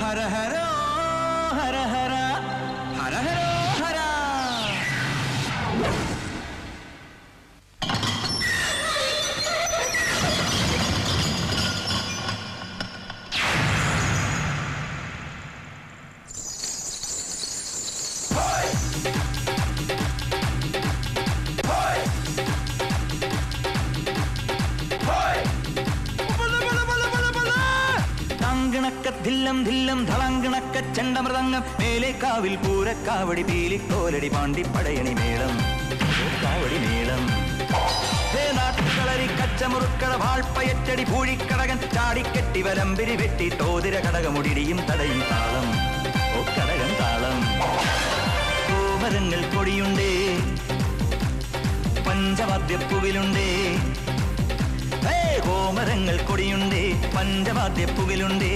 ഹര ഹരോ ഹര ഹര ഹര ഹരോ ഹര. ധില്ലം ധില്ലം ധളങ്കണക്ക ചെണ്ടമൃതങ്ങം മേലേക്കാവിൽ പൂരക്കാവടി പീലിക്കോലടി പാണ്ടിപ്പടയണി മേളം കാവടി മേളം. നാട്ടുകളരി കച്ചമുറുക്കള വാൾപ്പയറ്റടി പൂഴിക്കടകൻ ചാടിക്കെട്ടി വലമ്പിരി വെട്ടി തോതിര കടകമുടിയും തടയും താളം ഓ കടകൻ താളം. കോമരങ്ങൾ കൊടിയുണ്ടേ പഞ്ചവാദ്യപ്പുവിലുണ്ടേ കോമരങ്ങൾ കൊടിയുണ്ടേ പഞ്ചവാദ്യപ്പുവിലുണ്ടേ